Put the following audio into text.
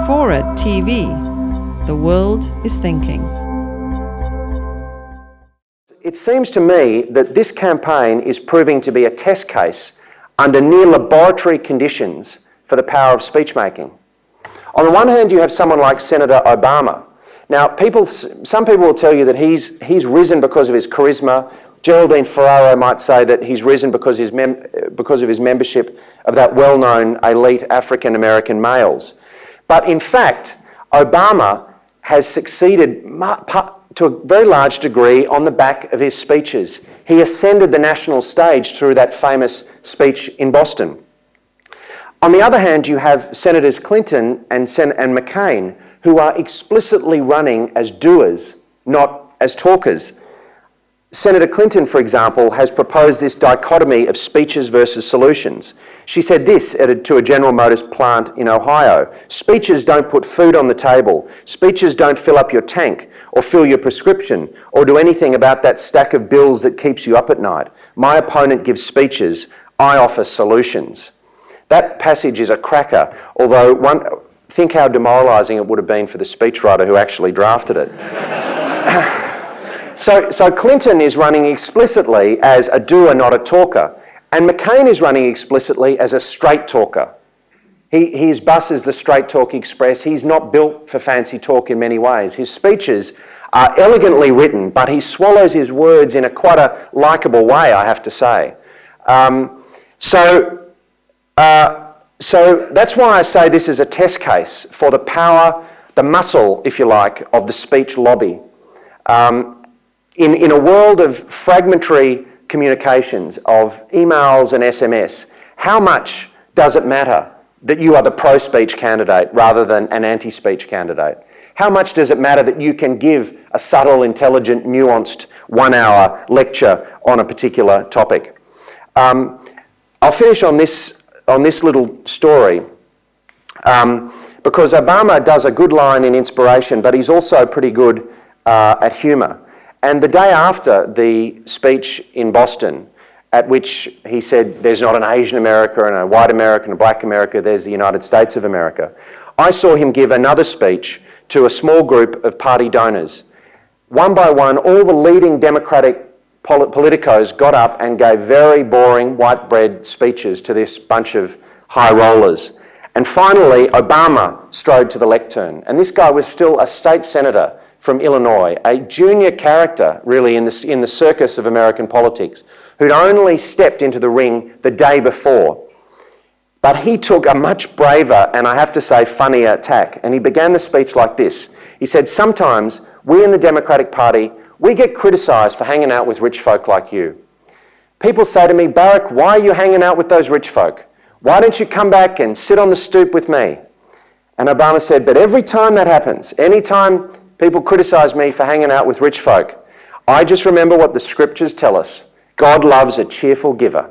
FORA.tv. The world is thinking. It seems to me that this campaign is proving to be a test case under near laboratory conditions for the power of speechmaking. On the one hand, you have someone like Senator Obama. Now, some people will tell you that he's risen because of his charisma. Geraldine Ferraro might say that he's risen because of his membership of that well-known elite African-American males. But in fact, Obama has succeeded to a very large degree on the back of his speeches. He ascended the national stage through that famous speech in Boston. On the other hand, you have Senators Clinton and McCain, who are explicitly running as doers, not as talkers. Senator Clinton, for example, has proposed this dichotomy of speeches versus solutions. She said this to a General Motors plant in Ohio: "Speeches don't put food on the table. Speeches don't fill up your tank or fill your prescription or do anything about that stack of bills that keeps you up at night. My opponent gives speeches. I offer solutions." That passage is a cracker, although think how demoralising it would have been for the speechwriter who actually drafted it. So Clinton is running explicitly as a doer, not a talker. And McCain is running explicitly as a straight talker. His bus is the straight talk express. He's not built for fancy talk in many ways. His speeches are elegantly written, but he swallows his words in quite a likeable way, I have to say. So that's why I say this is a test case for the power, the muscle, if you like, of the speech lobby. In a world of fragmentary communications, of emails and SMS, how much does it matter that you are the pro-speech candidate rather than an anti-speech candidate? How much does it matter that you can give a subtle, intelligent, nuanced 1-hour lecture on a particular topic? I'll finish on this little story because Obama does a good line in inspiration, but he's also pretty good at humour. And the day after the speech in Boston, at which he said there's not an Asian America and a white America and a black America, there's the United States of America, I saw him give another speech to a small group of party donors. One by one, all the leading Democratic politicos got up and gave very boring white bread speeches to this bunch of high rollers. And finally, Obama strode to the lectern. And this guy was still a state senator from Illinois, a junior character really in the circus of American politics, who'd only stepped into the ring the day before. But he took a much braver and, I have to say, funnier tack. And he began the speech like this. He said, "Sometimes we in the Democratic Party, we get criticised for hanging out with rich folk like you. People say to me, 'Barack, why are you hanging out with those rich folk? Why don't you come back and sit on the stoop with me?' And Obama said, 'But every time that happens, any time people criticise me for hanging out with rich folk, I just remember what the scriptures tell us. God loves a cheerful giver.'"